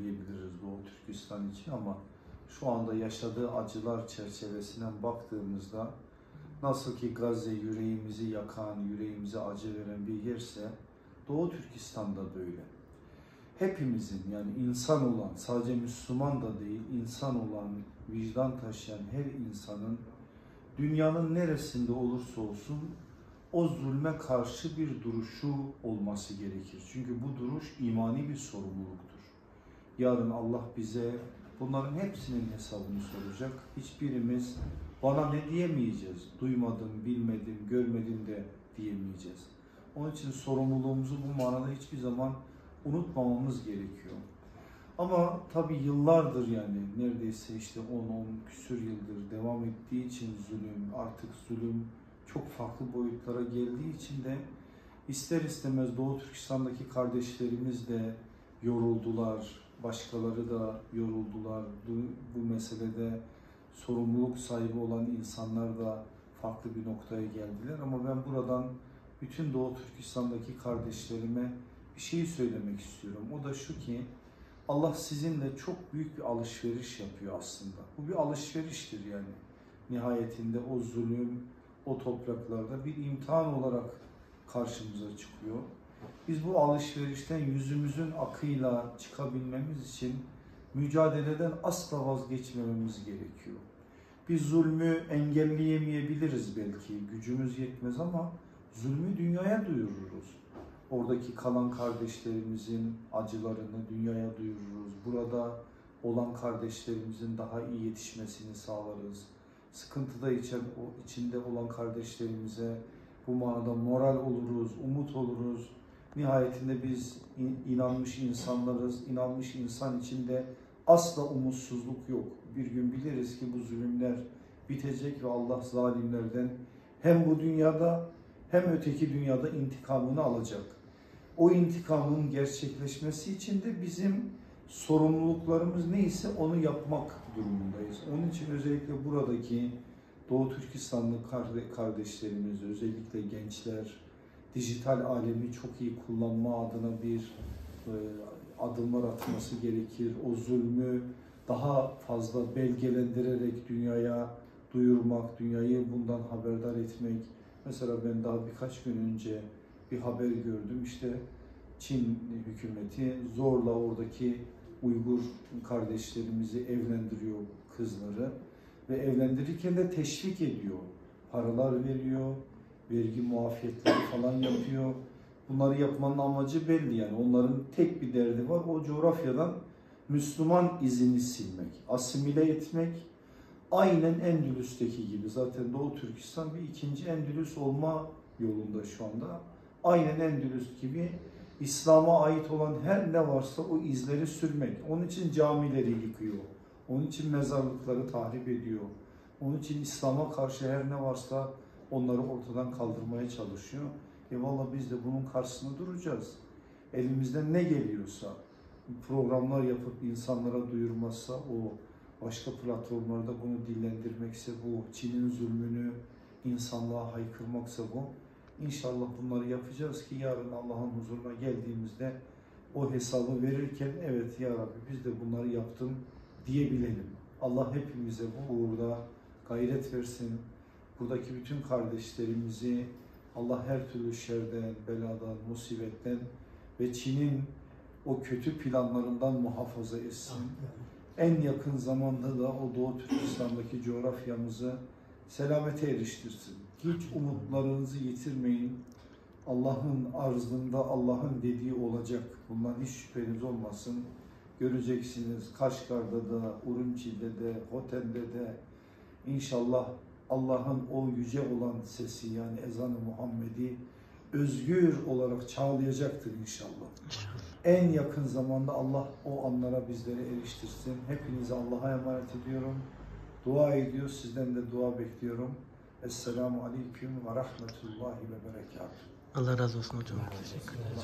diyebiliriz Doğu Türkistan için ama şu anda yaşadığı acılar çerçevesinden baktığımızda nasıl ki Gazze yüreğimizi yakan, yüreğimize acı veren bir yerse Doğu Türkistan'da da öyle. Hepimizin yani insan olan, sadece Müslüman da değil, insan olan, vicdan taşıyan her insanın dünyanın neresinde olursa olsun o zulme karşı bir duruşu olması gerekir. Çünkü bu duruş imani bir sorumluluktur. Yarın Allah bize bunların hepsinin hesabını soracak. Hiçbirimiz bana ne diyemeyeceğiz. Duymadım, bilmedim, görmedim de diyemeyeceğiz. Onun için sorumluluğumuzu bu manada hiçbir zaman unutmamamız gerekiyor. Ama tabii yıllardır yani neredeyse işte 10-10 küsur yıldır devam ettiği için artık zulüm çok farklı boyutlara geldiği için de ister istemez Doğu Türkistan'daki kardeşlerimiz de yoruldular, başkaları da yoruldular. Bu meselede sorumluluk sahibi olan insanlar da farklı bir noktaya geldiler. Ama ben buradan bütün Doğu Türkistan'daki kardeşlerime bir şey söylemek istiyorum. O da şu ki Allah sizinle çok büyük bir alışveriş yapıyor aslında. Bu bir alışveriştir yani. Nihayetinde o zulüm, o topraklarda bir imtihan olarak karşımıza çıkıyor. Biz bu alışverişten yüzümüzün akıyla çıkabilmemiz için mücadeleden asla vazgeçmememiz gerekiyor. Biz zulmü engelleyemeyebiliriz belki, gücümüz yetmez ama zulmü dünyaya duyururuz. Oradaki kalan kardeşlerimizin acılarını dünyaya duyururuz. Burada olan kardeşlerimizin daha iyi yetişmesini sağlarız. Sıkıntıda içinde olan kardeşlerimize bu manada moral oluruz, umut oluruz. Nihayetinde biz inanmış insanlarız. İnanmış insan içinde asla umutsuzluk yok. Bir gün biliriz ki bu zulümler bitecek ve Allah zalimlerden hem bu dünyada hem öteki dünyada intikamını alacak. O intikamın gerçekleşmesi için de bizim sorumluluklarımız neyse onu yapmak durumundayız. Onun için özellikle buradaki Doğu Türkistanlı kardeşlerimiz, özellikle gençler, dijital alemi çok iyi kullanma adına bir adımlar atması gerekir. O zulmü daha fazla belgelendirerek dünyaya duyurmak, dünyayı bundan haberdar etmek. Mesela ben daha birkaç gün önce bir haber gördüm. İşte Çin hükümeti zorla oradaki Uygur kardeşlerimizi evlendiriyor, kızları ve evlendirirken de teşvik ediyor. Paralar veriyor, vergi muafiyetleri falan yapıyor. Bunları yapmanın amacı belli yani. Onların tek bir derdi var. O coğrafyadan Müslüman izini silmek, asimile etmek. Aynen Endülüs'teki gibi. Zaten Doğu Türkistan bir ikinci Endülüs olma yolunda şu anda. Aynen Endülüs gibi İslam'a ait olan her ne varsa o izleri sürmek. Onun için camileri yıkıyor. Onun için mezarlıkları tahrip ediyor. Onun için İslam'a karşı her ne varsa onları ortadan kaldırmaya çalışıyor. Vallahi biz de bunun karşısında duracağız. Elimizden ne geliyorsa, programlar yapıp insanlara duyurmazsa, o başka platformlarda bunu dillendirmekse bu, Çin'in zulmünü insanlığa haykırmaksa bu, İnşallah bunları yapacağız ki yarın Allah'ın huzuruna geldiğimizde o hesabı verirken evet ya Rabbi biz de bunları yaptım diyebilelim. Allah hepimize bu uğurda gayret versin. Buradaki bütün kardeşlerimizi Allah her türlü şerden, beladan, musibetten ve Çin'in o kötü planlarından muhafaza etsin. En yakın zamanda da o Doğu Türkistan'daki coğrafyamızı selamete eriştirsin. Hiç umutlarınızı yitirmeyin. Allah'ın arzında Allah'ın dediği olacak. Bundan hiç şüpheniz olmasın. Göreceksiniz Kaşgar'da da, Urumçi'de de, Hoten'de de inşallah Allah'ın o yüce olan sesi yani ezan-ı Muhammed'i özgür olarak çağlayacaktır inşallah. En yakın zamanda Allah o anlara bizleri eriştirsin. Hepinizi Allah'a emanet ediyorum. Dua ediyor, sizden de dua bekliyorum. Esselamu Aleyküm ve Rahmetullahi ve Berekatuhu. Allah razı olsun hocam. Teşekkür ederim.